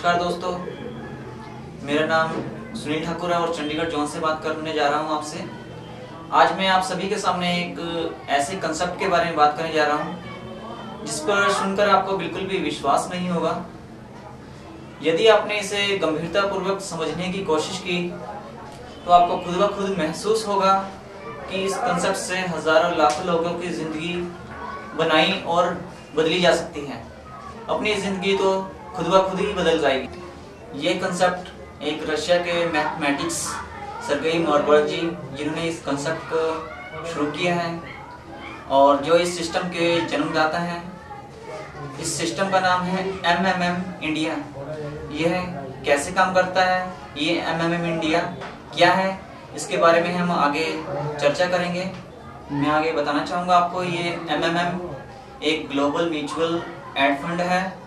नमस्कार दोस्तों, मेरा नाम सुनील ठाकुर है और चंडीगढ़ जोन से बात करने जा रहा हूं आपसे। आज मैं आप सभी के सामने एक ऐसे कंसेप्ट के बारे में बात करने जा रहा हूं जिस पर सुनकर आपको बिल्कुल भी विश्वास नहीं होगा। यदि आपने इसे गंभीरतापूर्वक समझने की कोशिश की तो आपको खुद ब खुद महसूस होगा कि इस कंसेप्ट से हजारों लाखों लोगों की जिंदगी बनाई और बदली जा सकती है। अपनी जिंदगी तो खुद ब खुद ही बदल जाएगी। ये कंसेप्ट एक रशिया के मैथमेटिक्स सर्गेई मार्बर्ग जी, जिन्होंने इस कंसेप्ट को शुरू किया है और जो इस सिस्टम के जन्मदाता हैं। इस सिस्टम का नाम है MMM इंडिया। यह कैसे काम करता है, ये MMM इंडिया क्या है, इसके बारे में हम आगे चर्चा करेंगे। मैं आगे बताना चाहूँगा आपको, ये MMM एक ग्लोबल म्यूचुअल एड फंड है।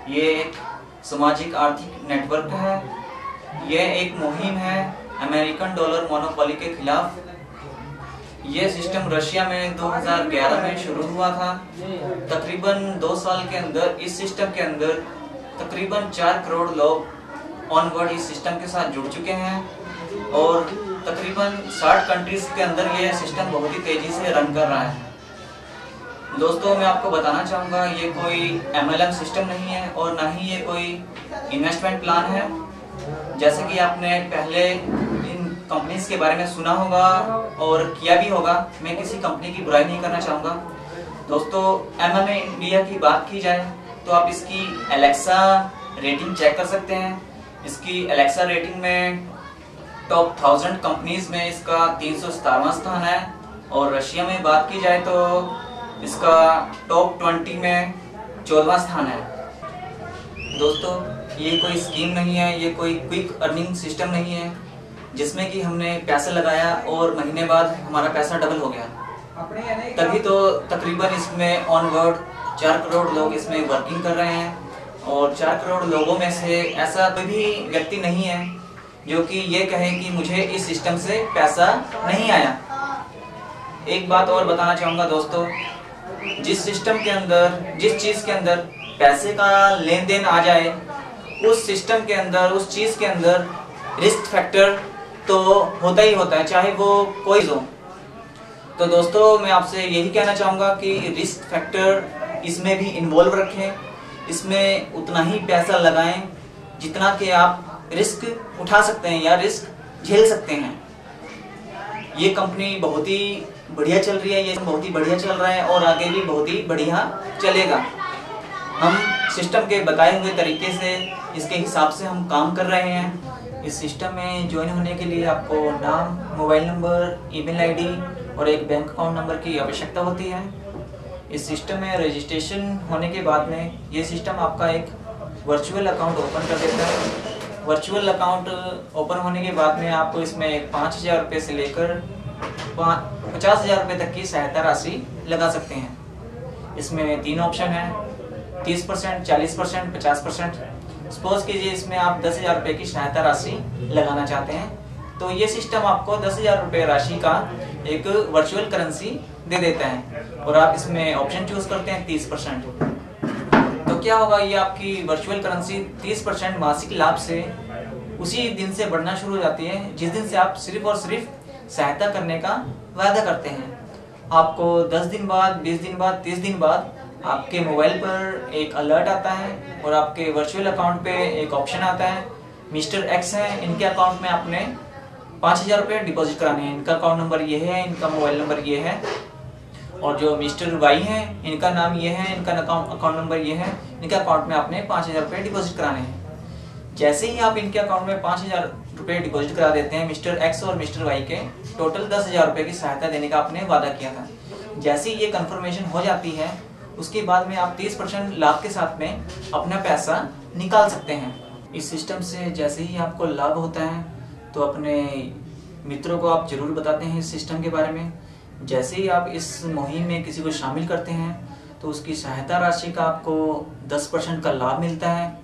ये एक सामाजिक आर्थिक नेटवर्क है। यह एक मुहिम है अमेरिकन डॉलर मोनोपोली के खिलाफ। यह सिस्टम रशिया में 2011 में शुरू हुआ था। तकरीबन 2 साल के अंदर इस सिस्टम के अंदर तकरीबन 4 करोड़ लोग ऑनवर्ड इस सिस्टम के साथ जुड़ चुके हैं और तकरीबन 60 कंट्रीज के अंदर यह सिस्टम बहुत ही तेजी से रन कर रहा है। दोस्तों, मैं आपको बताना चाहूँगा, ये कोई MLM सिस्टम नहीं है और ना ही ये कोई इन्वेस्टमेंट प्लान है। जैसे कि आपने पहले इन कंपनीज के बारे में सुना होगा और किया भी होगा। मैं किसी कंपनी की बुराई नहीं करना चाहूँगा। दोस्तों, MMM इंडिया की बात की जाए तो आप इसकी एलेक्सा रेटिंग चेक कर सकते हैं। इसकी एलेक्सा रेटिंग में टॉप 1000 कंपनीज में इसका 357वां स्थान है और रशिया में बात की जाए तो इसका टॉप 20 में 14वां स्थान है। दोस्तों, ये कोई स्कीम नहीं है, ये कोई क्विक अर्निंग सिस्टम नहीं है जिसमें कि हमने पैसा लगाया और महीने बाद हमारा पैसा डबल हो गया। तभी तो तकरीबन इसमें ऑनवर्ड 4 करोड़ लोग इसमें वर्किंग कर रहे हैं और 4 करोड़ लोगों में से ऐसा कोई भी व्यक्ति नहीं है जो कि ये कहे कि मुझे इस सिस्टम से पैसा नहीं आया। एक बात और बताना चाहूँगा दोस्तों, जिस सिस्टम के अंदर, जिस चीज के अंदर पैसे का लेन देन आ जाए, उस सिस्टम के अंदर, उस चीज के अंदर रिस्क फैक्टर तो होता ही होता है, चाहे वो कोई हो। तो दोस्तों, मैं आपसे यही कहना चाहूँगा कि रिस्क फैक्टर इसमें भी इन्वॉल्व रखें। इसमें उतना ही पैसा लगाएं जितना कि आप रिस्क उठा सकते हैं या रिस्क झेल सकते हैं। ये कंपनी बहुत ही बढ़िया चल रही है, ये बहुत ही बढ़िया चल रहा है और आगे भी बहुत ही बढ़िया चलेगा। हम सिस्टम के बताए हुए तरीके से, इसके हिसाब से हम काम कर रहे हैं। इस सिस्टम में ज्वाइन होने के लिए आपको नाम, मोबाइल नंबर, ईमेल आईडी और एक बैंक अकाउंट नंबर की आवश्यकता होती है। इस सिस्टम में रजिस्ट्रेशन होने के बाद में ये सिस्टम आपका एक वर्चुअल अकाउंट ओपन कर देता है। वर्चुअल अकाउंट ओपन होने के बाद में आपको इसमें 5000 रुपये से लेकर 50,000 रुपये तक की सहायता राशि लगा सकते हैं। इसमें 3 ऑप्शन है, 30%, 40%, 50%। सपोज कीजिए इसमें आप 10,000 रुपये की सहायता राशि लगाना चाहते हैं तो ये सिस्टम आपको 10,000 रुपये राशि का एक वर्चुअल करेंसी दे देता है और आप इसमें ऑप्शन चूज करते हैं 30%। तो क्या होगा, ये आपकी वर्चुअल करेंसी 30% मासिक लाभ से उसी दिन से बढ़ना शुरू हो जाती है जिस दिन से आप सिर्फ और सिर्फ सहायता करने का वादा करते हैं। आपको 10 दिन बाद, 20 दिन बाद, 30 दिन बाद आपके मोबाइल पर एक अलर्ट आता है और आपके वर्चुअल अकाउंट पे एक ऑप्शन आता है। मिस्टर एक्स है, इनके अकाउंट में आपने 5,000 रुपये डिपॉजिट कराने हैं। इनका अकाउंट नंबर ये है, इनका मोबाइल नंबर ये है। और जो मिस्टर वाई है, इनका नाम ये है, इनका अकाउंट नंबर ये है, इनके अकाउंट में आपने 5,000 रुपये डिपॉजिट कराने हैं। जैसे ही आप इनके अकाउंट में 5,000 रुपये डिपॉजिट करा देते हैं, मिस्टर एक्स और मिस्टर वाई के टोटल 10,000 रुपये की सहायता देने का आपने वादा किया था। जैसे ही ये कंफर्मेशन हो जाती है, उसके बाद में आप 30% लाभ के साथ में अपना पैसा निकाल सकते हैं। इस सिस्टम से जैसे ही आपको लाभ होता है तो अपने मित्रों को आप जरूर बताते हैं इस सिस्टम के बारे में। जैसे ही आप इस मुहिम में किसी को शामिल करते हैं तो उसकी सहायता राशि का आपको 10% का लाभ मिलता है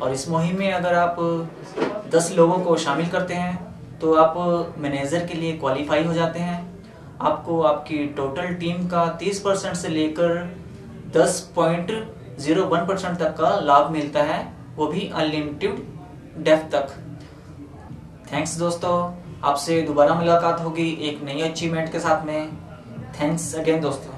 और इस मुहिम में अगर आप 10 लोगों को शामिल करते हैं तो आप मैनेजर के लिए क्वालिफाई हो जाते हैं। आपको आपकी टोटल टीम का 30% से लेकर 10.01% तक का लाभ मिलता है वो भी अनलिमिटेड डेप्थ तक। थैंक्स दोस्तों, आपसे दोबारा मुलाकात होगी एक नई अचीवमेंट के साथ में। थैंक्स अगेन दोस्तों।